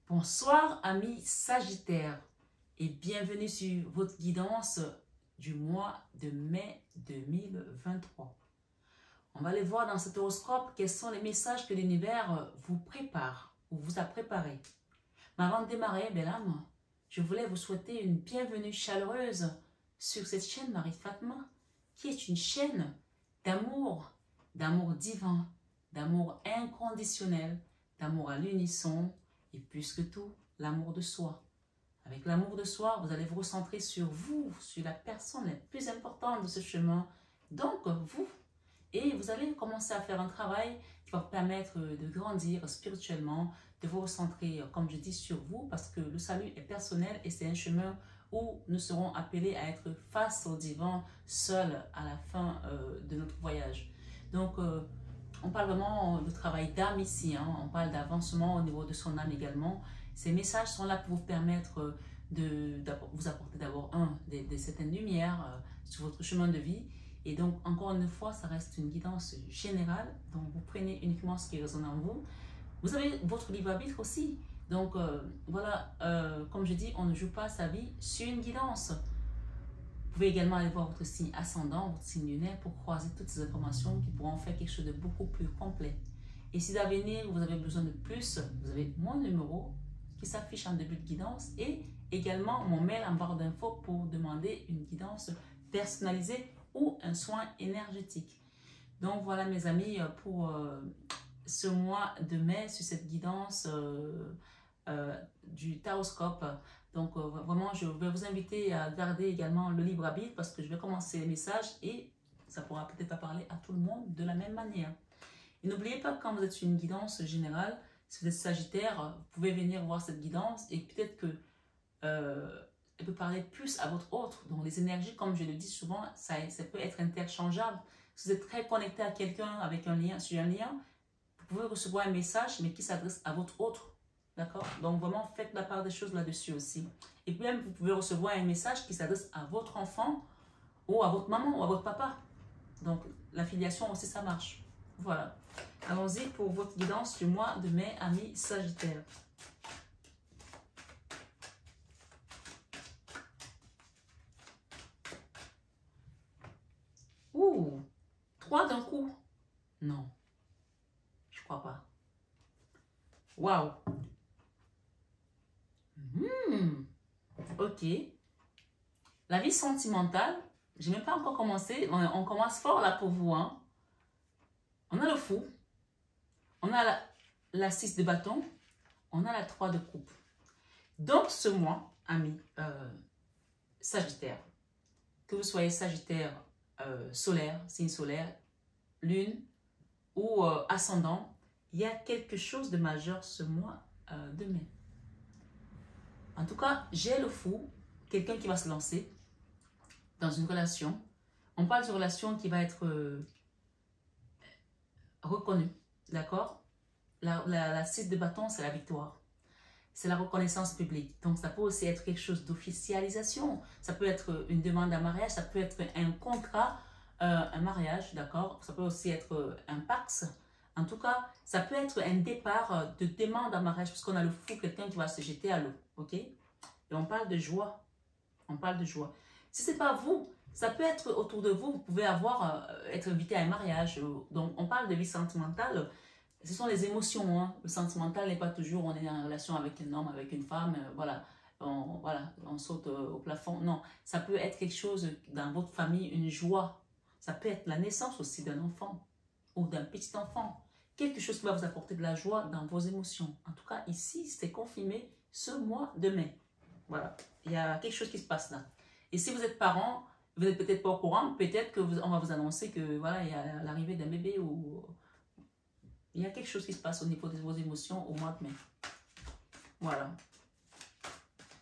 Bonsoir amis Sagittaires et bienvenue sur votre guidance du mois de mai 2023. On va aller voir dans cet horoscope quels sont les messages que l'univers vous prépare ou vous a préparés. Mais avant de démarrer, belle âme, je voulais vous souhaiter une bienvenue chaleureuse sur cette chaîne Marie Fatma, qui est une chaîne d'amour divin, d'amour inconditionnel, d'amour à l'unisson et plus que tout, l'amour de soi. Avec l'amour de soi, vous allez vous recentrer sur vous, sur la personne la plus importante de ce chemin, donc vous. Et vous allez commencer à faire un travail qui va vous permettre de grandir spirituellement, de vous recentrer, comme je dis, sur vous, parce que le salut est personnel et c'est un chemin où nous serons appelés à être face au divin, seuls à la fin de notre voyage. Donc, on parle vraiment de travail d'âme ici, hein. On parle d'avancement au niveau de son âme également. Ces messages sont là pour vous permettre de vous apporter d'abord des certaines lumières sur votre chemin de vie. Et donc, encore une fois, ça reste une guidance générale. Donc, vous prenez uniquement ce qui résonne en vous. Vous avez votre libre arbitre aussi. Donc, voilà, comme je dis, on ne joue pas sa vie sur une guidance. Vous pouvez également aller voir votre signe ascendant, votre signe lunaire, pour croiser toutes ces informations qui pourront faire quelque chose de beaucoup plus complet. Et si d'avenir, vous avez besoin de plus, vous avez mon numéro qui s'affiche en début de guidance et également mon mail en barre d'infos pour demander une guidance personnalisée ou un soin énergétique. Donc voilà mes amis pour ce mois de mai sur cette guidance du taroscope. Donc vraiment je vais vous inviter à garder également le libre arbitre parce que je vais commencer les messages et ça pourra peut-être pas parler à tout le monde de la même manière. Et n'oubliez pas que quand vous êtes sur une guidance générale, si vous êtes Sagittaire, vous pouvez venir voir cette guidance et peut-être que elle peut parler plus à votre autre. Donc les énergies, comme je le dis souvent, ça peut être interchangeable. Si vous êtes très connecté à quelqu'un avec un lien, sur un lien, vous pouvez recevoir un message mais qui s'adresse à votre autre. D'accord? Donc vraiment faites la part des choses là-dessus aussi. Et puis même vous pouvez recevoir un message qui s'adresse à votre enfant ou à votre maman ou à votre papa. Donc la filiation aussi ça marche. Voilà. Allons-y pour votre guidance du mois de mai, amis Sagittaire. Ouh, 3 d'un coup. Non, je crois pas. Waouh. Ok. La vie sentimentale, je n'ai même pas encore commencé. On commence fort là pour vous. Hein. On a le fou. On a la 6 de bâton. On a la 3 de coupe. Donc ce mois, amis Sagittaire, que vous soyez Sagittaire solaire, signe solaire, lune ou ascendant, il y a quelque chose de majeur ce mois de mai. En tout cas, j'ai le fou, quelqu'un qui va se lancer dans une relation. On parle de relation qui va être reconnue, d'accord? La 6 de bâton, c'est la victoire. C'est la reconnaissance publique. Donc, ça peut aussi être quelque chose d'officialisation. Ça peut être une demande à mariage, ça peut être un contrat, un mariage, d'accord? Ça peut aussi être un pax. En tout cas, ça peut être un départ de demande à mariage, puisqu'on a le fou, quelqu'un qui va se jeter à l'eau, ok? Et on parle de joie. On parle de joie. Si ce n'est pas vous, ça peut être autour de vous, vous pouvez être invité à un mariage. Donc, on parle de vie sentimentale. Ce sont les émotions. Hein. Le sentimental n'est pas toujours on est en relation avec un homme, avec une femme, voilà, on saute au plafond. Non, ça peut être quelque chose dans votre famille, une joie. Ça peut être la naissance aussi d'un enfant ou d'un petit enfant. Quelque chose qui va vous apporter de la joie dans vos émotions. En tout cas, ici, c'est confirmé ce mois de mai. Voilà, il y a quelque chose qui se passe là. Et si vous êtes parent, vous n'êtes peut-être pas au courant, peut-être qu'on va vous annoncer que voilà, il y a l'arrivée d'un bébé ou il y a quelque chose qui se passe au niveau de vos émotions au mois de mai. Voilà.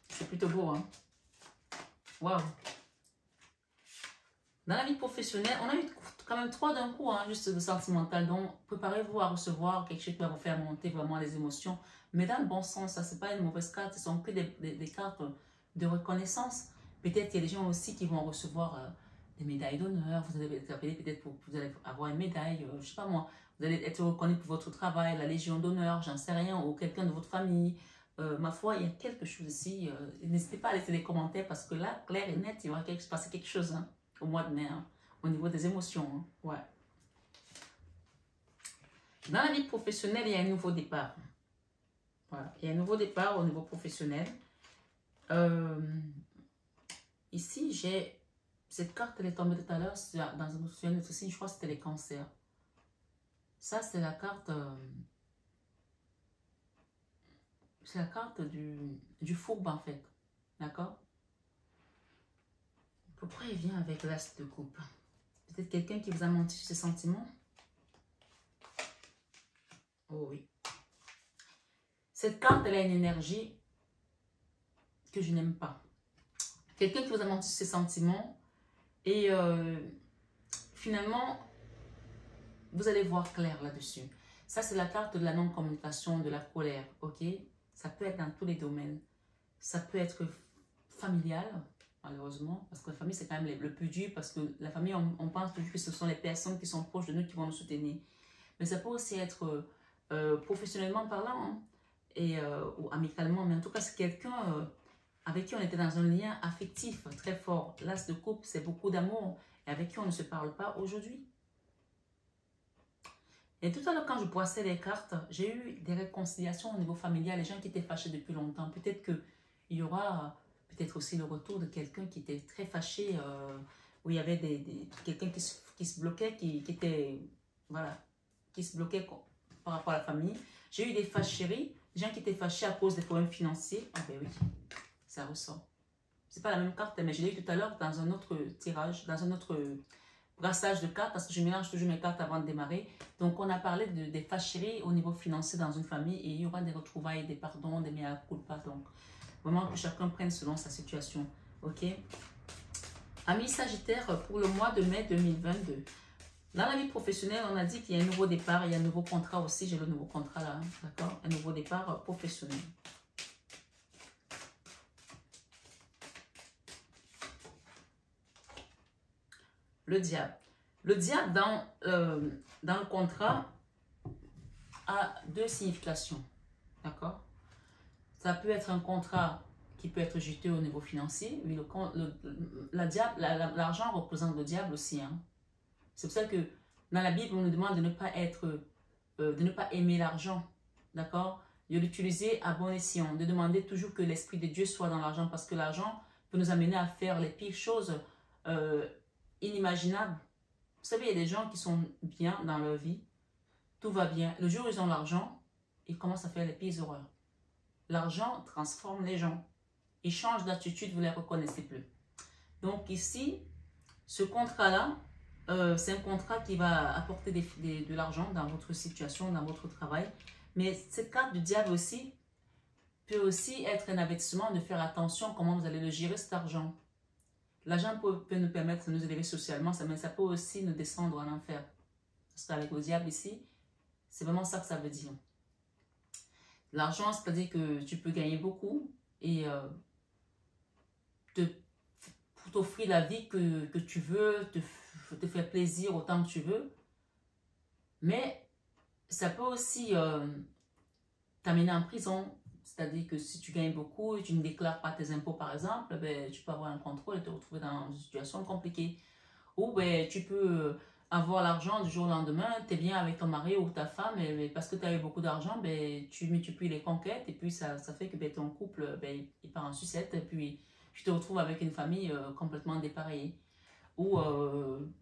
C'est plutôt beau, hein? Waouh! Dans la vie professionnelle, on a eu quand même 3 d'un coup, hein, juste de sentimental. Donc, préparez-vous à recevoir quelque chose qui va vous faire monter vraiment les émotions. Mais dans le bon sens, ça, c'est pas une mauvaise carte. Ce sont que des cartes de reconnaissance. Peut-être qu'il y a des gens aussi qui vont recevoir des médailles d'honneur. Vous allez être appelé peut-être pour vous allez avoir une médaille, je sais pas moi. Vous allez être reconnu pour votre travail, la Légion d'honneur, j'en sais rien, ou quelqu'un de votre famille. ma foi, il y a quelque chose ici. N'hésitez pas à laisser des commentaires parce que là, clair et net, il va se passer quelque chose hein, au mois de mai, hein, au niveau des émotions. Hein, ouais. Dans la vie professionnelle, il y a un nouveau départ. Voilà. Il y a un nouveau départ au niveau professionnel. Ici, j'ai... Cette carte, elle est tombée tout à l'heure dans un autre signe, je crois que c'était les cancers. Ça, c'est la carte... c'est la carte du fourbe, en fait. D'accord? Pourquoi il vient avec l'as de coupe? Peut-être quelqu'un qui vous a menti sur ses sentiments? Oh oui. Cette carte, elle a une énergie que je n'aime pas. Quelqu'un qui vous a menti sur ses sentiments et finalement, vous allez voir clair là-dessus. Ça, c'est la carte de la non-communication, de la colère, ok? Ça peut être dans tous les domaines. Ça peut être familial, malheureusement, parce que la famille, c'est quand même le plus dur, parce que la famille, on pense toujours que ce sont les personnes qui sont proches de nous qui vont nous soutenir. Mais ça peut aussi être professionnellement parlant, hein, et, ou amicalement, mais en tout cas, c'est quelqu'un avec qui on était dans un lien affectif très fort. L'as de coupe, c'est beaucoup d'amour, et avec qui on ne se parle pas aujourd'hui. Et tout à l'heure, quand je brossais les cartes, j'ai eu des réconciliations au niveau familial, les gens qui étaient fâchés depuis longtemps. Peut-être qu'il y aura peut-être aussi le retour de quelqu'un qui était très fâché, où il y avait quelqu'un qui se bloquait, qui était, voilà, qui se bloquait par rapport à la famille. J'ai eu des fâcheries, des gens qui étaient fâchés à cause des problèmes financiers. Ah ben oui, ça ressort. C'est pas la même carte, mais je l'ai eu tout à l'heure dans un autre tirage, dans un autre brassage de cartes, parce que je mélange toujours mes cartes avant de démarrer. Donc, on a parlé des fâcheries au niveau financier dans une famille et il y aura des retrouvailles, des pardons, des mea culpa. Donc, vraiment que chacun prenne selon sa situation. Ok? Amis Sagittaire, pour le mois de mai 2022. Dans la vie professionnelle, on a dit qu'il y a un nouveau départ, il y a un nouveau contrat aussi. J'ai le nouveau contrat là, d'accord? Un nouveau départ professionnel. Le diable. Le diable dans le contrat a deux significations. D'accord? Ça peut être un contrat qui peut être juteux au niveau financier. Oui, l'argent représente le diable aussi. Hein. C'est pour ça que dans la Bible, on nous demande de ne pas de ne pas aimer l'argent. D'accord? De l'utiliser à bon escient. De demander toujours que l'Esprit de Dieu soit dans l'argent parce que l'argent peut nous amener à faire les pires choses inimaginables. Vous savez, il y a des gens qui sont bien dans leur vie. Tout va bien. Le jour où ils ont l'argent, ils commencent à faire les pires horreurs. L'argent transforme les gens. Ils changent d'attitude, vous ne les reconnaissez plus. Donc ici, ce contrat-là, c'est un contrat qui va apporter de l'argent dans votre situation, dans votre travail. Mais cette carte du diable aussi peut aussi être un avertissement de faire attention à comment vous allez le gérer cet argent. L'argent peut nous permettre de nous élever socialement, mais ça peut aussi nous descendre en enfer. Parce qu'avec le diable ici, c'est vraiment ça que ça veut dire. L'argent, c'est-à-dire que tu peux gagner beaucoup et pour t'offrir la vie que tu veux, te faire plaisir autant que tu veux. Mais ça peut aussi t'amener en prison. C'est-à-dire que si tu gagnes beaucoup et tu ne déclares pas tes impôts, par exemple, ben, tu peux avoir un contrôle et te retrouver dans une situation compliquée. Ou ben, tu peux avoir l'argent du jour au lendemain, tu es bien avec ton mari ou ta femme, mais parce que tu as eu beaucoup d'argent, ben, tu multiplies les conquêtes et puis ça fait que ben, ton couple ben, il part en sucette et puis tu te retrouves avec une famille complètement dépareillée. Ou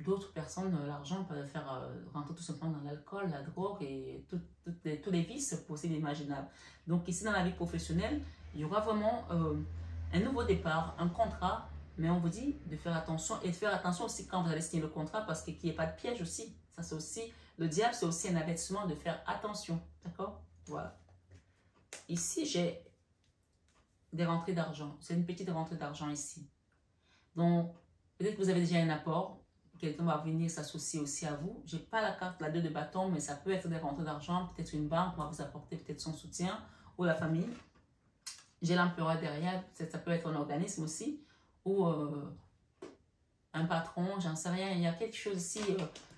d'autres personnes, l'argent peut faire rentrer tout simplement dans l'alcool, la drogue et tous les vices possibles et imaginables. Donc ici dans la vie professionnelle, il y aura vraiment un nouveau départ, un contrat, mais on vous dit de faire attention et de faire attention aussi quand vous allez signer le contrat parce qu'il n'y ait pas de piège aussi. Ça c'est aussi, le diable c'est aussi un avertissement de faire attention, d'accord? Voilà. Ici j'ai des rentrées d'argent, c'est une petite rentrée d'argent ici. Donc peut-être que vous avez déjà un apport, quelqu'un va venir s'associer aussi à vous. Je n'ai pas la carte, la 2 de bâton, mais ça peut être des rentrées d'argent, peut-être une banque va vous apporter peut-être son soutien, ou la famille. J'ai l'empereur derrière, ça peut être un organisme aussi, ou un patron, j'en sais rien. Il y a quelque chose ici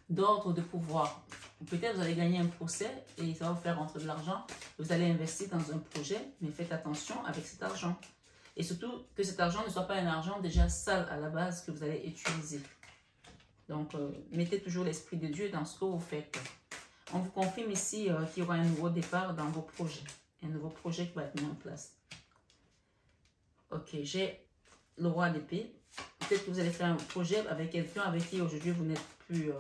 d'ordre de pouvoir. Peut-être vous allez gagner un procès et ça va vous faire rentrer de l'argent. Vous allez investir dans un projet, mais faites attention avec cet argent. Et surtout que cet argent ne soit pas un argent déjà sale à la base que vous allez utiliser. Donc, mettez toujours l'Esprit de Dieu dans ce que vous faites. On vous confirme ici qu'il y aura un nouveau départ dans vos projets. Un nouveau projet qui va être mis en place. Ok, j'ai le roi d'épée. Peut-être que vous allez faire un projet avec quelqu'un avec qui aujourd'hui vous n'êtes plus...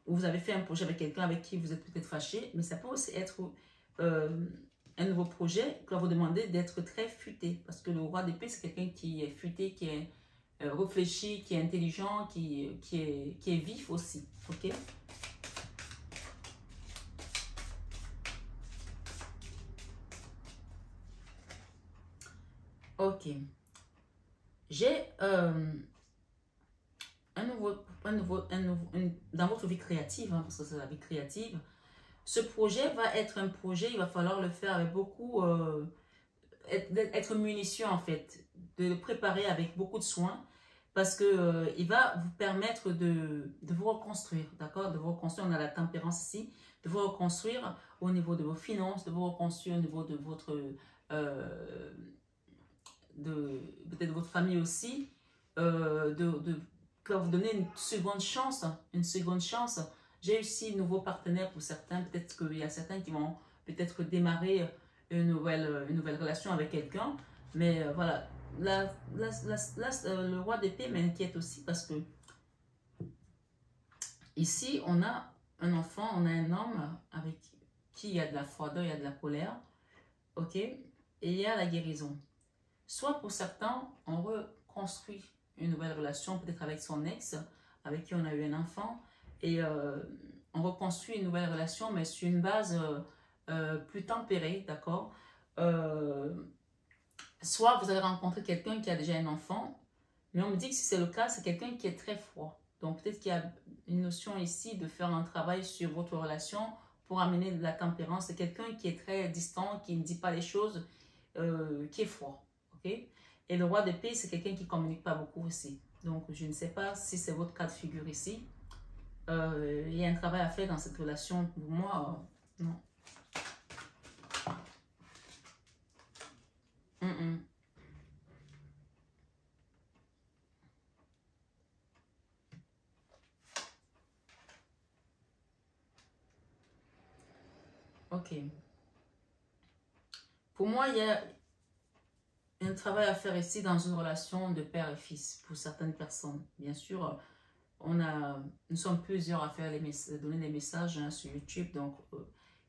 vous avez fait un projet avec quelqu'un avec qui vous êtes peut-être fâché. Mais ça peut aussi être un nouveau projet qui va vous demander d'être très futé. Parce que le roi d'épée, c'est quelqu'un qui est futé, qui est réfléchi, qui est intelligent, qui est vif aussi. Ok? Ok. J'ai dans votre vie créative, hein, parce que c'est la vie créative, ce projet va être un projet, il va falloir le faire avec beaucoup, être munition en fait, de le préparer avec beaucoup de soin, parce que il va vous permettre de vous reconstruire, d'accord? De vous reconstruire, on a la tempérance ici, de vous reconstruire au niveau de vos finances, de vous reconstruire au niveau de votre, peut-être de votre famille aussi, pour vous donner une seconde chance, une seconde chance. J'ai aussi un nouveau partenaire pour certains, peut-être qu'il y a certains qui vont peut-être démarrer une nouvelle relation avec quelqu'un, mais voilà, le roi d'épée m'inquiète aussi parce que ici, on a un enfant, on a un homme avec qui il y a de la froideur, il y a de la colère, ok, et il y a la guérison. Soit pour certains, on reconstruit une nouvelle relation, peut-être avec son ex, avec qui on a eu un enfant, et on reconstruit une nouvelle relation, mais sur une base plus tempérée, d'accord? Soit vous allez rencontrer quelqu'un qui a déjà un enfant, mais on me dit que si c'est le cas, c'est quelqu'un qui est très froid. Donc peut-être qu'il y a une notion ici de faire un travail sur votre relation pour amener de la tempérance. C'est quelqu'un qui est très distant, qui ne dit pas les choses, qui est froid. Okay? Et le roi d'épée, c'est quelqu'un qui ne communique pas beaucoup aussi. Donc, je ne sais pas si c'est votre cas de figure ici. Il y a un travail à faire dans cette relation. Pour moi, non. Ok. Pour moi, il y a un travail à faire ici dans une relation de père et fils pour certaines personnes. Bien sûr, nous sommes plusieurs à faire donner des messages hein, sur YouTube. Donc,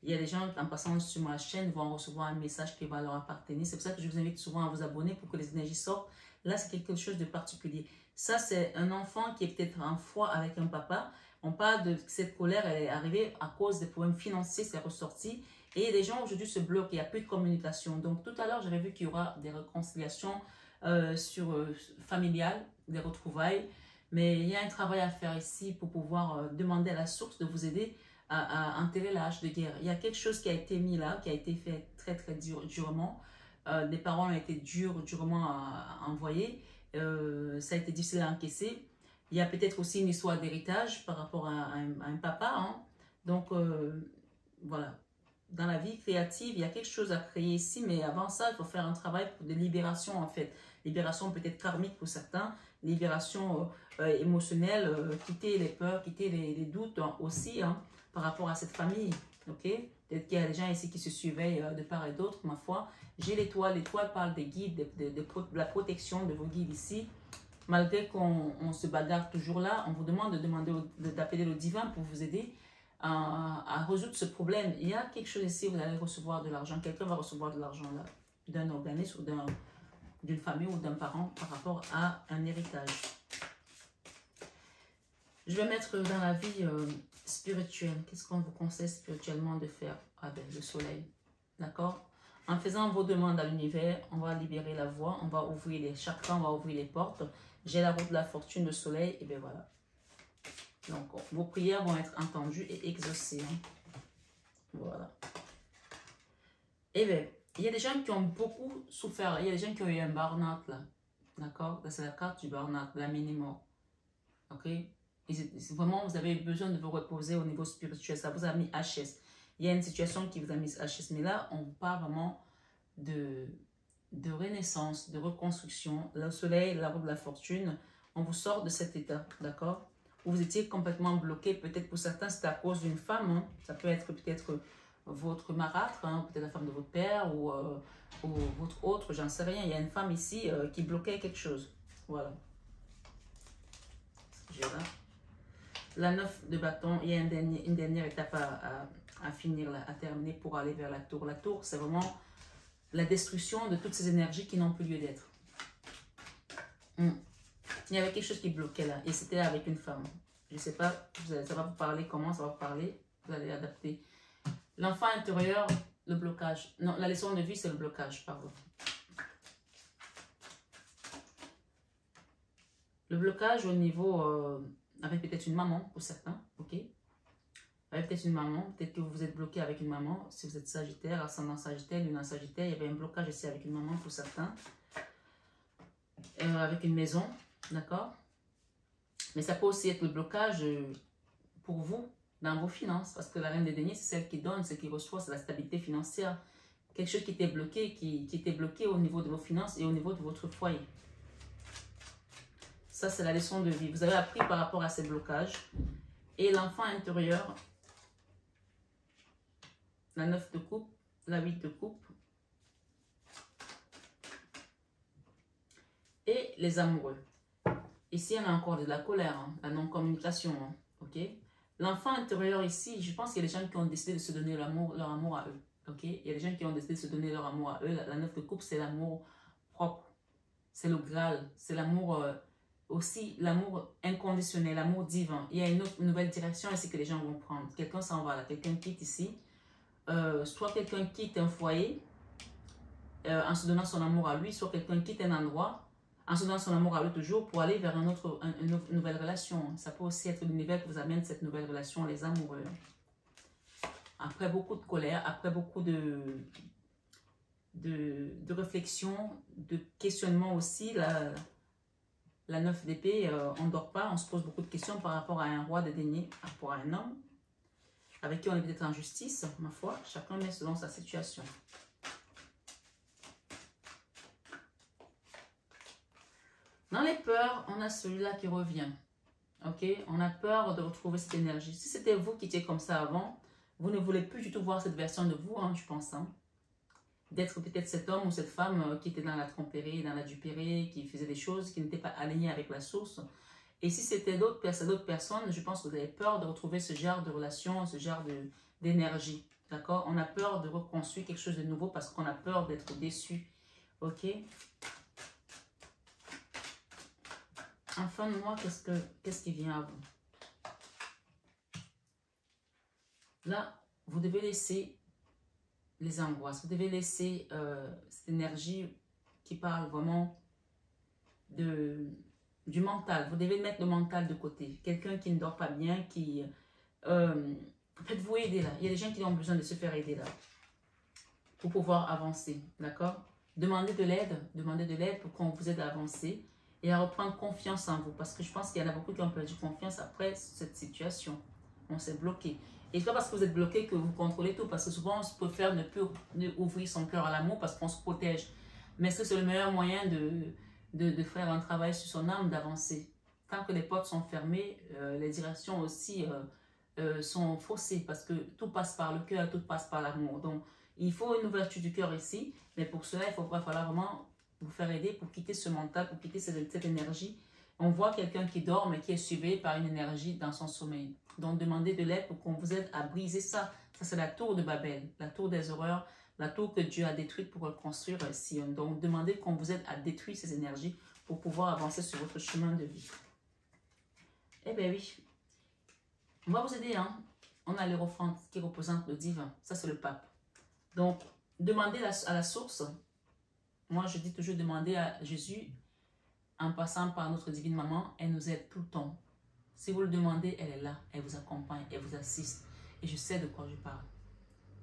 il y a des gens en passant sur ma chaîne vont recevoir un message qui va leur appartenir. C'est pour ça que je vous invite souvent à vous abonner pour que les énergies sortent. Là, c'est quelque chose de particulier. Ça, c'est un enfant qui est peut-être en froid avec un papa. On parle de cette colère, elle est arrivée à cause des problèmes financiers, c'est ressorti. Et les gens aujourd'hui se bloquent, il n'y a plus de communication. Donc, tout à l'heure, j'avais vu qu'il y aura des réconciliations familiales, des retrouvailles. Mais il y a un travail à faire ici pour pouvoir demander à la source de vous aider à enterrer la hache de guerre. Il y a quelque chose qui a été mis là, qui a été fait très très durement. Des paroles ont été durement à envoyer. Ça a été difficile à encaisser. Il y a peut-être aussi une histoire d'héritage par rapport à un papa. Hein. Donc voilà. Dans la vie créative, il y a quelque chose à créer ici, mais avant ça, il faut faire un travail de libération en fait. Libération peut-être karmique pour certains, libération émotionnelle, quitter les peurs, quitter les doutes hein, aussi hein, par rapport à cette famille. Okay? Peut-être qu'il y a des gens ici qui se surveillent de part et d'autre, ma foi. J'ai l'étoile, l'étoile parle des guides, de la protection de vos guides ici. Malgré qu'on se bagarre toujours là, on vous demande d'appeler le divin pour vous aider à résoudre ce problème. Il y a quelque chose ici, vous allez recevoir de l'argent. Quelqu'un va recevoir de l'argent là, d'un organisme ou d'une famille ou d'un parent par rapport à un héritage. Je vais mettre dans la vie spirituelle. Qu'est-ce qu'on vous conseille spirituellement de faire avec le soleil? D'accord? En faisant vos demandes à l'univers, on va libérer la voie, on va ouvrir les chakras, on va ouvrir les portes. J'ai la roue de la fortune, le soleil, et bien voilà. Donc, vos prières vont être entendues et exaucées. Hein. Voilà. Et bien, il y a des gens qui ont beaucoup souffert. Il y a des gens qui ont eu un burn-out là. D'accord? C'est la carte du burn-out, la mini-mort. Ok? Vraiment, vous avez besoin de vous reposer au niveau spirituel. Ça vous a mis HS. Il y a une situation qui vous a mis HS. Mais là, on parle vraiment de renaissance, de reconstruction. Le soleil, la roue de la fortune, on vous sort de cet état, d'accord? Où vous étiez complètement bloqué. Peut-être pour certains, c'est à cause d'une femme. Hein. Ça peut être peut-être votre marâtre, hein, peut-être la femme de votre père ou votre autre, j'en sais rien. Il y a une femme ici qui bloquait quelque chose. Voilà. La 9 de bâton, il y a une dernière étape à finir, là, à terminer pour aller vers la tour. La tour, c'est vraiment la destruction de toutes ces énergies qui n'ont plus lieu d'être. Il y avait quelque chose qui bloquait là, et c'était avec une femme. Je ne sais pas, ça va vous parler comment, ça va vous parler, vous allez adapter. L'enfant intérieur, le blocage. Non, la leçon de vie, c'est le blocage, pardon. Le blocage au niveau, avec peut-être une maman pour certains, ok? Avec peut-être une maman, peut-être que vous êtes bloqué avec une maman, si vous êtes Sagittaire, ascendant Sagittaire, lune en Sagittaire, il y avait un blocage ici avec une maman pour certains. Avec une maison, d'accord? Mais ça peut aussi être le blocage pour vous, dans vos finances, parce que la reine des deniers, c'est celle qui donne, celle qui reçoit, c'est la stabilité financière. Quelque chose qui était bloqué, qui était bloqué au niveau de vos finances et au niveau de votre foyer. Ça, c'est la leçon de vie. Vous avez appris par rapport à ces blocages. Et l'enfant intérieur, la 9 de coupe, la 8 de coupe. Et les amoureux. Ici, on a encore de la colère, hein, la non-communication. Hein, ok? L'enfant intérieur ici, je pense qu'il y a des gens qui ont décidé de se donner leur amour à eux. Ok? Il y a des gens qui ont décidé de se donner leur amour à eux. La 9 de coupe, c'est l'amour propre. C'est le Graal. C'est l'amour aussi, l'amour inconditionnel, l'amour divin. Il y a une nouvelle direction ici que les gens vont prendre. Quelqu'un s'en va là, quelqu'un quitte ici. Soit quelqu'un quitte un foyer en se donnant son amour à lui, soit quelqu'un quitte un endroit en se donnant son amour à lui toujours pour aller vers une nouvelle relation. Ça peut aussi être l'univers qui vous amène cette nouvelle relation, les amoureux. Après beaucoup de colère, après beaucoup de réflexion, de questionnement aussi, la 9 d'épée, on ne dort pas, on se pose beaucoup de questions par rapport à un roi de denier, par rapport à un homme, avec qui on est peut-être en justice, ma foi, chacun met selon sa situation. Dans les peurs, on a celui-là qui revient. Ok? On a peur de retrouver cette énergie. Si c'était vous qui étiez comme ça avant, vous ne voulez plus du tout voir cette version de vous, hein, je pense. Hein. D'être peut-être cet homme ou cette femme qui était dans la tromperie, dans la duperie, qui faisait des choses qui n'étaient pas alignées avec la source. Et si c'était d'autres personnes, je pense que vous avez peur de retrouver ce genre de relation, ce genre d'énergie. D'accord? On a peur de reconstruire quelque chose de nouveau parce qu'on a peur d'être déçu. Ok? En fin de mois, qu'est-ce qui vient à vous? Là, vous devez laisser les angoisses. Vous devez laisser cette énergie qui parle vraiment du mental. Vous devez mettre le mental de côté. Quelqu'un qui ne dort pas bien, qui... Faites-vous aider là. Il y a des gens qui ont besoin de se faire aider là. Pour pouvoir avancer. D'accord? Demandez de l'aide pour qu'on vous aide à avancer. Et à reprendre confiance en vous. Parce que je pense qu'il y en a beaucoup qui ont perdu confiance après cette situation. On s'est bloqué. Et ce n'est pas parce que vous êtes bloqué que vous contrôlez tout. Parce que souvent, on se préfère ne plus ouvrir son cœur à l'amour parce qu'on se protège. Mais est-ce que c'est le meilleur moyen de faire un travail sur son âme, d'avancer? Tant que les portes sont fermées, les directions aussi sont faussées. Parce que tout passe par le cœur, tout passe par l'amour. Donc, il faut une ouverture du cœur ici. Mais pour cela, il va falloir vraiment vous faire aider pour quitter ce mental, pour quitter cette énergie. On voit quelqu'un qui dort mais qui est suivi par une énergie dans son sommeil. Donc demandez de l'aide pour qu'on vous aide à briser ça. Ça c'est la tour de Babel, la tour des horreurs, la tour que Dieu a détruite pour reconstruire Sion. Donc demandez qu'on vous aide à détruire ces énergies pour pouvoir avancer sur votre chemin de vie. Eh bien oui, on va vous aider. Hein? On a l'Hérophante qui représente le divin. Ça c'est le pape. Donc demandez à la source. Moi, je dis toujours demander à Jésus, en passant par notre divine maman, elle nous aide tout le temps. Si vous le demandez, elle est là, elle vous accompagne, elle vous assiste. Et je sais de quoi je parle.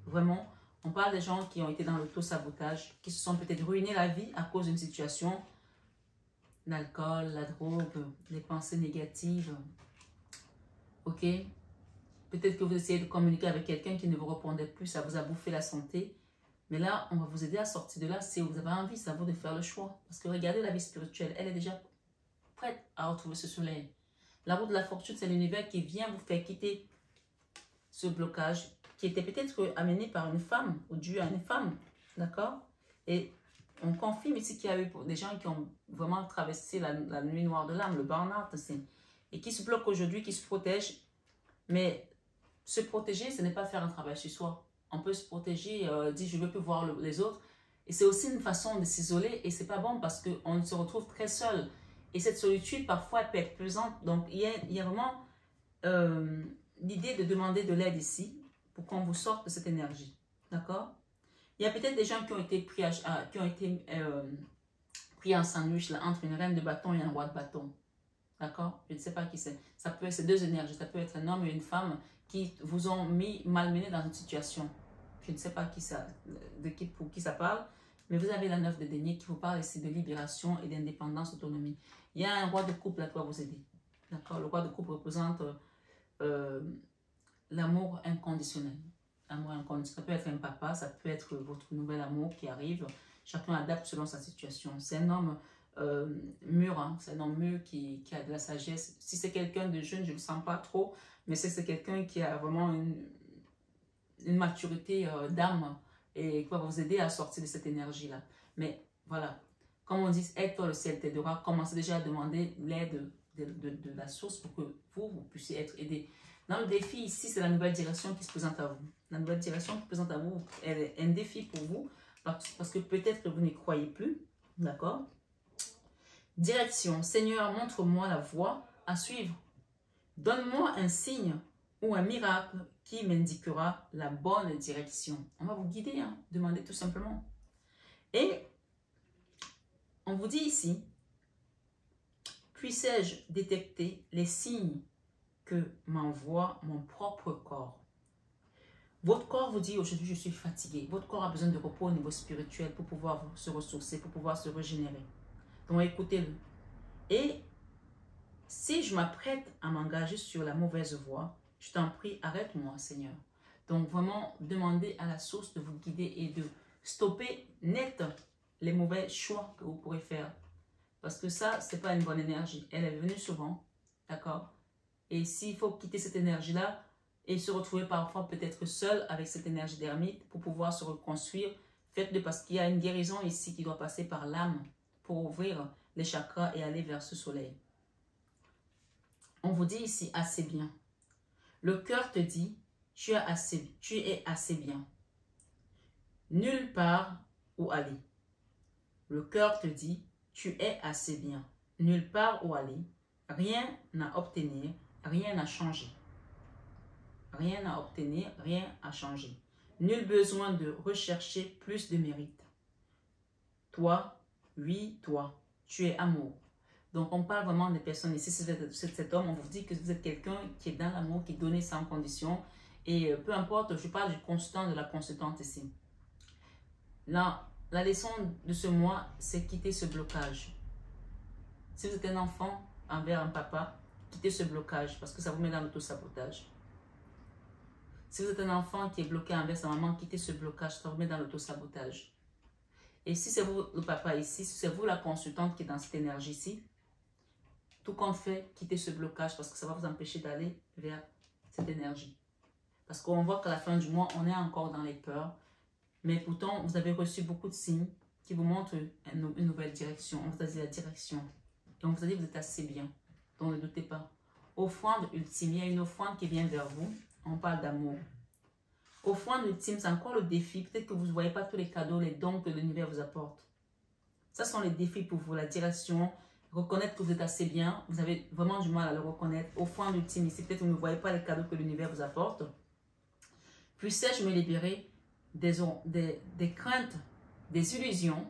Vraiment, on parle des gens qui ont été dans l'auto-sabotage, qui se sont peut-être ruinés la vie à cause d'une situation, l'alcool, la drogue, les pensées négatives, ok? Peut-être que vous essayez de communiquer avec quelqu'un qui ne vous répondait plus, ça vous a bouffé la santé. Mais là, on va vous aider à sortir de là. Si vous avez envie, c'est à vous de faire le choix. Parce que regardez la vie spirituelle, elle est déjà prête à retrouver ce soleil. La roue de la fortune, c'est l'univers qui vient vous faire quitter ce blocage qui était peut-être amené par une femme ou dû à une femme. D'accord? Et on confirme ici qu'il y a eu des gens qui ont vraiment traversé la nuit noire de l'âme, le burn-out aussi, et qui se bloquent aujourd'hui, qui se protègent. Mais se protéger, ce n'est pas faire un travail sur soi. On peut se protéger, dire je ne veux plus voir les autres. Et c'est aussi une façon de s'isoler et c'est pas bon parce qu'on se retrouve très seul. Et cette solitude, parfois, elle peut être pesante. Donc, il y a vraiment l'idée de demander de l'aide ici pour qu'on vous sorte de cette énergie. D'accord? Il y a peut-être des gens qui ont été pris en sandwich là, entre une reine de bâton et un roi de bâton. D'accord? Je ne sais pas qui c'est. Ça peut être ces deux énergies. Ça peut être un homme et une femme qui vous ont malmené dans une situation. Je ne sais pas pour qui ça parle. Mais vous avez la 9 de denier qui vous parle ici de libération et d'indépendance, d'autonomie. Il y a un roi de couple là qui va vous aider. D'accord? Le roi de couple représente l'amour inconditionnel. L'amour inconditionnel. Ça peut être un papa, ça peut être votre nouvel amour qui arrive. Chacun adapte selon sa situation. C'est un homme mûr, hein? C'est un homme mûr qui a de la sagesse. Si c'est quelqu'un de jeune, je ne le sens pas trop, mais c'est quelqu'un qui a vraiment une maturité d'âme et qui va vous aider à sortir de cette énergie-là. Mais voilà, comme on dit, aide-toi, le ciel t'aidera. Commencez déjà à demander l'aide de la source pour que vous puissiez être aidé. Dans le défi, ici, c'est la nouvelle direction qui se présente à vous. La nouvelle direction qui se présente à vous, elle est un défi pour vous parce que peut-être que vous n'y croyez plus. D'accord? Direction. Seigneur, montre-moi la voie à suivre. Donne-moi un signe ou un miracle qui m'indiquera la bonne direction. On va vous guider, hein? Demandez tout simplement. Et on vous dit ici, puissais-je détecter les signes que m'envoie mon propre corps? Votre corps vous dit aujourd'hui je suis fatigué. Votre corps a besoin de repos au niveau spirituel pour pouvoir se ressourcer, pour pouvoir se régénérer. Donc écoutez-le. Et si je m'apprête à m'engager sur la mauvaise voie, je t'en prie, arrête-moi, Seigneur. Donc vraiment, demandez à la source de vous guider et de stopper net les mauvais choix que vous pourrez faire. Parce que ça, ce n'est pas une bonne énergie. Elle est venue souvent, d'accord? Et s'il faut quitter cette énergie-là et se retrouver parfois peut-être seul avec cette énergie d'ermite pour pouvoir se reconstruire, faites-le parce qu'il y a une guérison ici qui doit passer par l'âme pour ouvrir les chakras et aller vers ce soleil. On vous dit ici assez bien. Le cœur te dit, tu es assez bien. Nulle part où aller. Le cœur te dit, tu es assez bien. Nulle part où aller. Rien à obtenir, rien à changer. Rien à obtenir, rien à changer. Nul besoin de rechercher plus de mérite. Toi, oui, toi, tu es amour. Donc, on parle vraiment des personnes ici. C'est cet homme, on vous dit que vous êtes quelqu'un qui est dans l'amour, qui donne sans condition. Et peu importe, je parle du consultant, de la consultante ici. Là, la leçon de ce mois, c'est quitter ce blocage. Si vous êtes un enfant envers un papa, quittez ce blocage parce que ça vous met dans l'autosabotage. Si vous êtes un enfant qui est bloqué envers sa maman, quittez ce blocage, ça vous met dans l'autosabotage. Et si c'est vous le papa ici, si c'est vous la consultante qui est dans cette énergie ici, tout compte fait, quittez ce blocage parce que ça va vous empêcher d'aller vers cette énergie. Parce qu'on voit qu'à la fin du mois, on est encore dans les peurs. Mais pourtant, vous avez reçu beaucoup de signes qui vous montrent une nouvelle direction. On vous a dit la direction. Et on vous a dit que vous êtes assez bien. Donc ne doutez pas. Offrande ultime, il y a une offrande qui vient vers vous. On parle d'amour. Offrande ultime, c'est encore le défi. Peut-être que vous ne voyez pas tous les cadeaux, les dons que l'univers vous apporte. Ça sont les défis pour vous. La direction, reconnaître que vous êtes assez bien. Vous avez vraiment du mal à le reconnaître. Offrande ultime, ici, peut-être que vous ne voyez pas les cadeaux que l'univers vous apporte. Puissais-je me libérer des craintes, des illusions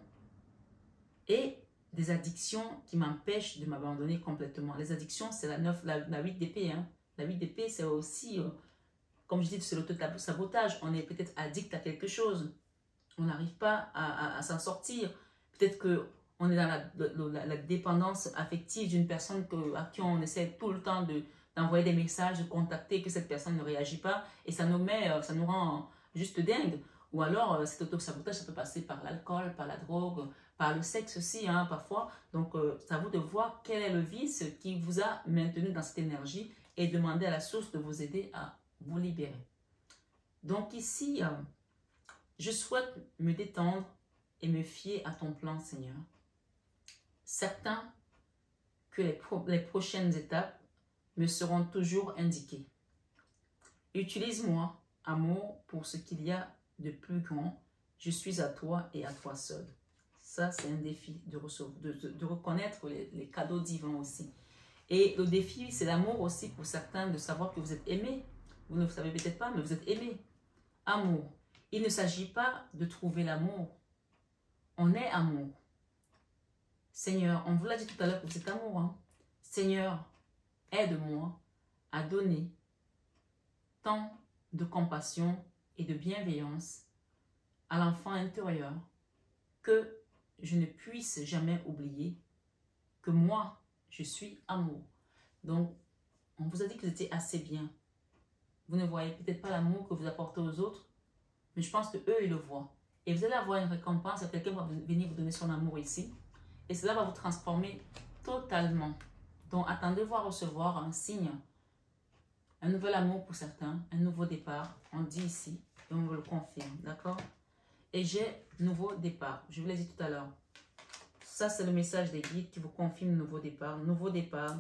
et des addictions qui m'empêchent de m'abandonner complètement. Les addictions, c'est la 8 d'épée. Hein. La 8 d'épée, c'est aussi, comme je dis, c'est l'auto-sabotage. On est peut-être addict à quelque chose. On n'arrive pas à s'en sortir. Peut-être qu'on est dans la dépendance affective d'une personne à qui on essaie tout le temps d'envoyer des messages, de contacter, que cette personne ne réagit pas. Et ça nous rend juste dingue. Ou alors, cet autosabotage, ça peut passer par l'alcool, par la drogue, par le sexe aussi, hein, parfois. Donc, c'est à vous de voir quel est le vice qui vous a maintenu dans cette énergie et demander à la source de vous aider à vous libérer. Donc ici, je souhaite me détendre et me fier à ton plan, Seigneur. Certain que les prochaines étapes me seront toujours indiquées. Utilise-moi, amour, pour ce qu'il y a de plus grand. Je suis à toi et à toi seul. Ça, c'est un défi de reconnaître les cadeaux divins aussi. Et le défi, c'est l'amour aussi pour certains, de savoir que vous êtes aimé. Vous ne le savez peut-être pas, mais vous êtes aimé. Amour. Il ne s'agit pas de trouver l'amour. On est amour. Seigneur, on vous l'a dit tout à l'heure pour cet amour. Hein? Seigneur, aide-moi à donner tant de compassion et de bienveillance à l'enfant intérieur que je ne puisse jamais oublier que moi, je suis amour. Donc, on vous a dit que vous étiez assez bien. Vous ne voyez peut-être pas l'amour que vous apportez aux autres, mais je pense qu'eux, ils le voient. Et vous allez avoir une récompense, quelqu'un va venir vous donner son amour ici. Et cela va vous transformer totalement. Donc, attendez-vous à recevoir un signe, un nouvel amour pour certains, un nouveau départ. On dit ici, et on vous le confirme, d'accord? Et j'ai nouveau départ. Je vous l'ai dit tout à l'heure. Ça, c'est le message des guides qui vous confirme nouveau départ. Nouveau départ.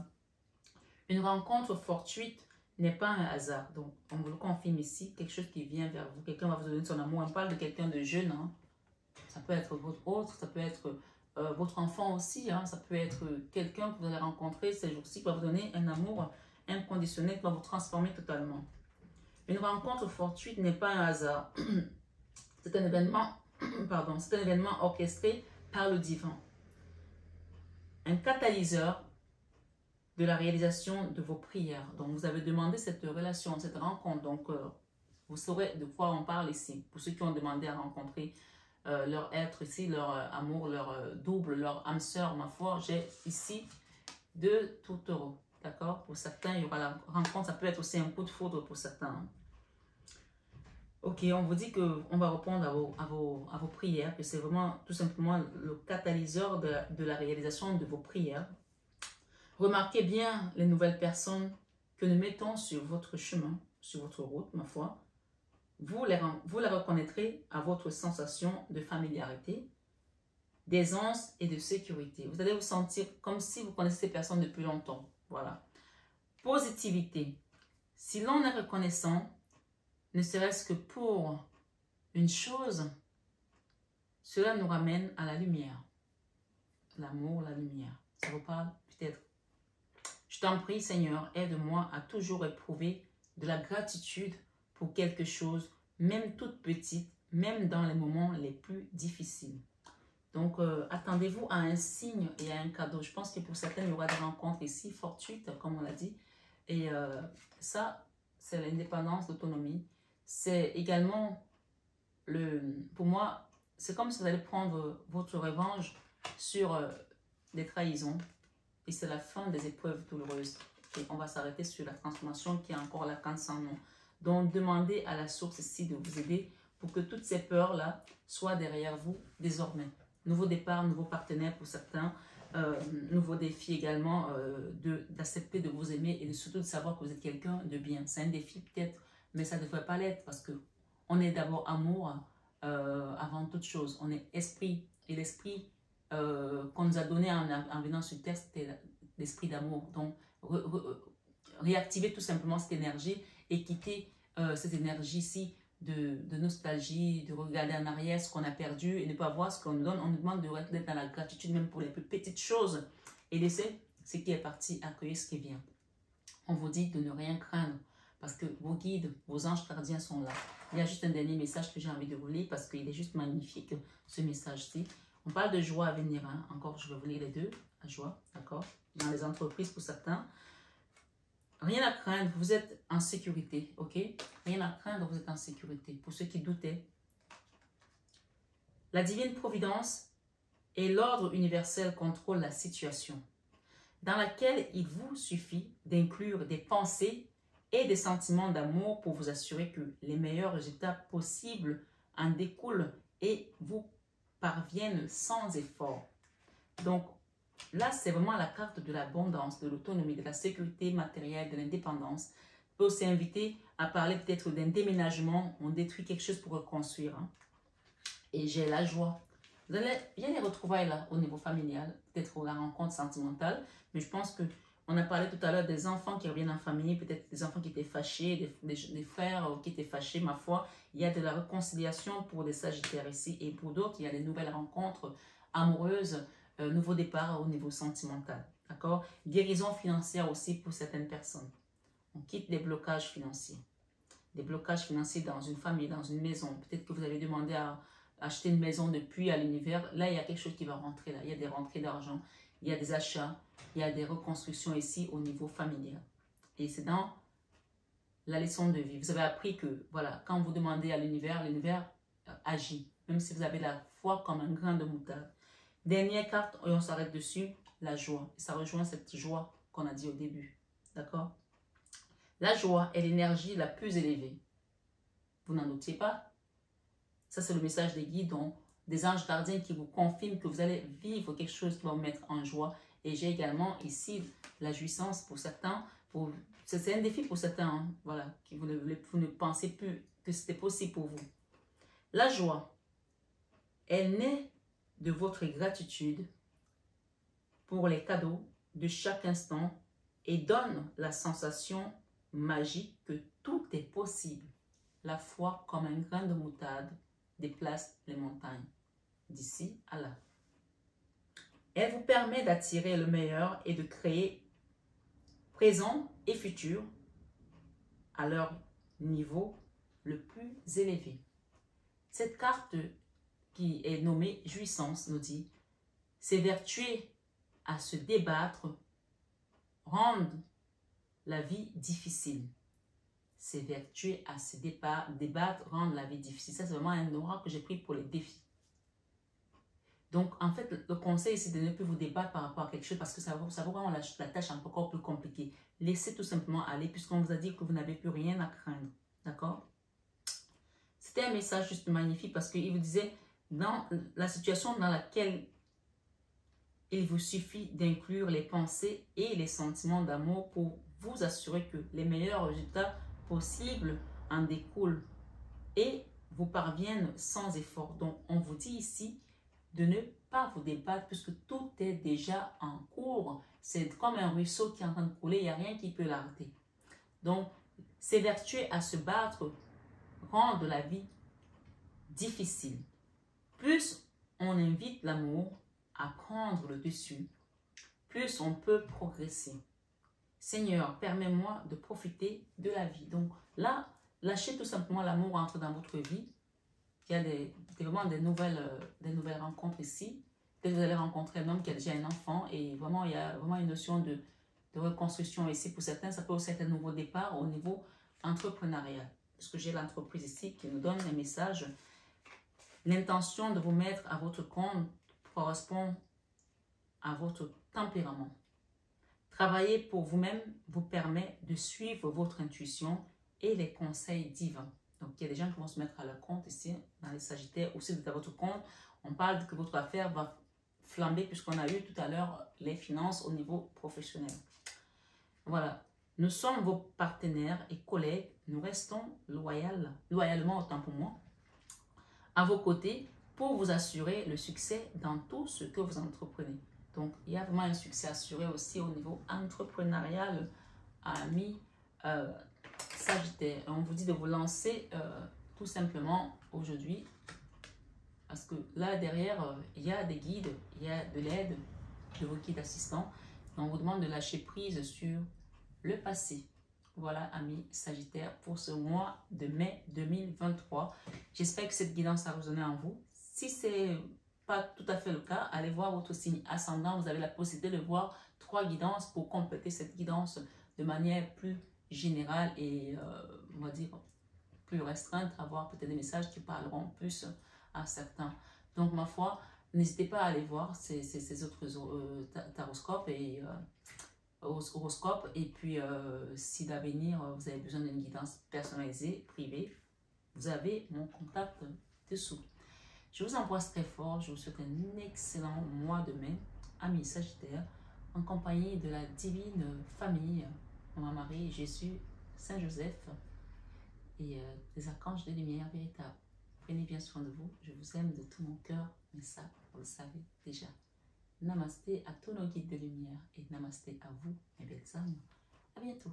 Une rencontre fortuite n'est pas un hasard. Donc, on vous le confirme ici. Quelque chose qui vient vers vous. Quelqu'un va vous donner son amour. On parle de quelqu'un de jeune. Hein. Ça peut être votre autre. Ça peut être votre enfant aussi. Hein. Ça peut être quelqu'un que vous allez rencontrer ces jours-ci qui va vous donner un amour inconditionnel qui va vous transformer totalement. Une rencontre fortuite n'est pas un hasard. C'est un événement, pardon, c'est un événement orchestré par le divin. Un catalyseur de la réalisation de vos prières. Donc, vous avez demandé cette relation, cette rencontre. Donc, vous saurez de quoi on parle ici. Pour ceux qui ont demandé à rencontrer leur être ici, leur amour, leur double, leur âme sœur, ma foi, j'ai ici 2 tourtereaux. D'accord? Pour certains, il y aura la rencontre. Ça peut être aussi un coup de foudre pour certains. Hein. Ok, on vous dit qu'on va répondre à vos prières, que c'est vraiment tout simplement le catalyseur de la réalisation de vos prières. Remarquez bien les nouvelles personnes que nous mettons sur votre chemin, sur votre route, ma foi. Vous les reconnaîtrez à votre sensation de familiarité, d'aisance et de sécurité. Vous allez vous sentir comme si vous connaissez ces personnes depuis longtemps. Voilà. Positivité. Si l'on est reconnaissant, ne serait-ce que pour une chose, cela nous ramène à la lumière. L'amour, la lumière. Ça vous parle peut-être? Je t'en prie, Seigneur, aide-moi à toujours éprouver de la gratitude pour quelque chose, même toute petite, même dans les moments les plus difficiles. Donc, attendez-vous à un signe et à un cadeau. Je pense que pour certains, il y aura des rencontres ici, fortuites, comme on l'a dit. Et ça, c'est l'indépendance, l'autonomie. C'est également, pour moi, c'est comme si vous allez prendre votre revanche sur les trahisons. Et c'est la fin des épreuves douloureuses. Et on va s'arrêter sur la transformation qui est encore la canne sans nom. Donc, demandez à la source ici de vous aider pour que toutes ces peurs-là soient derrière vous désormais. Nouveau départ, nouveau partenaire pour certains. Nouveau défi également d'accepter de vous aimer et surtout de savoir que vous êtes quelqu'un de bien. C'est un défi peut-être, mais ça ne devrait pas l'être parce qu'on est d'abord amour avant toute chose. On est esprit et l'esprit qu'on nous a donné en venant sur Terre, c'était l'esprit d'amour. Donc, réactiver tout simplement cette énergie et quitter cette énergie-ci de nostalgie, de regarder en arrière ce qu'on a perdu et ne pas voir ce qu'on nous donne. On nous demande d'être dans la gratitude même pour les plus petites choses et laisser ce qui est parti accueillir ce qui vient. On vous dit de ne rien craindre parce que vos guides, vos anges gardiens sont là. Il y a juste un dernier message que j'ai envie de vous lire parce qu'il est juste magnifique, ce message-ci. On parle de joie à venir. Hein. Encore, je vais vous lire les deux. La joie, d'accord? Dans les entreprises pour certains. Rien à craindre, vous êtes en sécurité, ok? Rien à craindre, vous êtes en sécurité. Pour ceux qui doutaient. La divine providence et l'ordre universel contrôlent la situation. dans laquelle il vous suffit d'inclure des pensées et des sentiments d'amour pour vous assurer que les meilleurs résultats possibles en découlent et vous parviennent sans effort. Donc, là, c'est vraiment la carte de l'abondance, de l'autonomie, de la sécurité matérielle, de l'indépendance. Vous pouvez aussi inviter à parler peut-être d'un déménagement. On détruit quelque chose pour reconstruire. Hein. Et j'ai la joie. Vous allez, il y a des retrouvailles là au niveau familial, peut-être la rencontre sentimentale. Mais je pense que on a parlé tout à l'heure des enfants qui reviennent en famille, peut-être des enfants qui étaient fâchés, des frères qui étaient fâchés, ma foi. Il y a de la réconciliation pour des Sagittaires ici. Et pour d'autres, il y a des nouvelles rencontres amoureuses, nouveau départ au niveau sentimental. D'accord? Guérison financière aussi pour certaines personnes. On quitte les blocages financiers. Des blocages financiers dans une famille, dans une maison. Peut-être que vous avez demandé à acheter une maison depuis à l'univers. Là, il y a quelque chose qui va rentrer. Là. Il y a des rentrées d'argent. Il y a des achats. Il y a des reconstructions ici au niveau familial. Et c'est dans la leçon de vie. Vous avez appris que, voilà, quand vous demandez à l'univers, l'univers agit. Même si vous avez la foi comme un grain de moutarde. Dernière carte, et on s'arrête dessus, la joie. Et ça rejoint cette joie qu'on a dit au début. D'accord? La joie est l'énergie la plus élevée. Vous n'en doutiez pas? Ça, c'est le message des guides, des anges gardiens qui vous confirment que vous allez vivre quelque chose qui va vous mettre en joie. Et j'ai également ici la jouissance pour certains. C'est un défi pour certains, hein, voilà, qui vous ne pensez plus que c'était possible pour vous. La joie, elle naît de votre gratitude pour les cadeaux de chaque instant et donne la sensation magique que tout est possible. La foi, comme un grain de moutarde, déplace les montagnes d'ici à là. Elle vous permet d'attirer le meilleur et de créer présent et futur à leur niveau le plus élevé. Cette carte qui est nommée jouissance nous dit s'évertuer à se débattre rendent la vie difficile. S'évertuer à se débattre rendre la vie difficile. Ça, c'est vraiment un oracle que j'ai pris pour les défis. Donc, en fait, le conseil, c'est de ne plus vous débattre par rapport à quelque chose parce que ça vous rend la tâche encore plus compliquée. Laissez tout simplement aller puisqu'on vous a dit que vous n'avez plus rien à craindre. D'accord? C'était un message juste magnifique parce qu'il vous disait, dans la situation dans laquelle il vous suffit d'inclure les pensées et les sentiments d'amour pour vous assurer que les meilleurs résultats possibles en découlent et vous parviennent sans effort. Donc, on vous dit ici de ne pas vous débattre puisque tout est déjà en cours. C'est comme un ruisseau qui est en train de couler, il n'y a rien qui peut l'arrêter. Donc, s'évertuer à se battre rend de la vie difficile. Plus on invite l'amour à prendre le dessus, plus on peut progresser. Seigneur, permets-moi de profiter de la vie. Donc là, lâchez tout simplement l'amour entre dans votre vie. Il y a vraiment des nouvelles rencontres ici. Peut-être que vous allez rencontrer un homme qui a déjà un enfant et vraiment, il y a vraiment une notion de reconstruction ici pour certains. Ça peut aussi être un nouveau départ au niveau entrepreneurial. Parce que j'ai l'entreprise ici qui nous donne un message. L'intention de vous mettre à votre compte correspond à votre tempérament. Travailler pour vous-même vous permet de suivre votre intuition et les conseils divins. Donc, il y a des gens qui vont se mettre à leur compte ici, dans les Sagittaires, aussi à votre compte. On parle que votre affaire va flamber puisqu'on a eu tout à l'heure les finances au niveau professionnel. Voilà. Nous sommes vos partenaires et collègues. Nous restons loyalement, autant pour moi, à vos côtés pour vous assurer le succès dans tout ce que vous entreprenez. Donc, il y a vraiment un succès assuré aussi au niveau entrepreneurial, amis Sagittaire. On vous dit de vous lancer tout simplement aujourd'hui parce que là derrière, il y a des guides, il y a de l'aide de vos guides assistants. On vous demande de lâcher prise sur le passé. Voilà, amis Sagittaire, pour ce mois de mai 2023. J'espère que cette guidance a résonné en vous. Si ce n'est pas tout à fait le cas, allez voir votre signe ascendant. Vous avez la possibilité de voir 3 guidances pour compléter cette guidance de manière plus générale et, on va dire, plus restreinte. Avoir peut-être des messages qui parleront plus à certains. Donc, ma foi, n'hésitez pas à aller voir ces autres taroscopes et horoscopes. Et puis, si d'avenir, vous avez besoin d'une guidance personnalisée, privée, vous avez mon contact dessous. Je vous embrasse très fort. Je vous souhaite un excellent mois de mai, amis Sagittaires, en compagnie de la divine famille, Maman Marie, Jésus, Saint Joseph et des archanges de lumière véritable. Prenez bien soin de vous. Je vous aime de tout mon cœur, mais ça, vous le savez déjà. Namasté à tous nos guides de lumière et namasté à vous, mes belles âmes. À bientôt.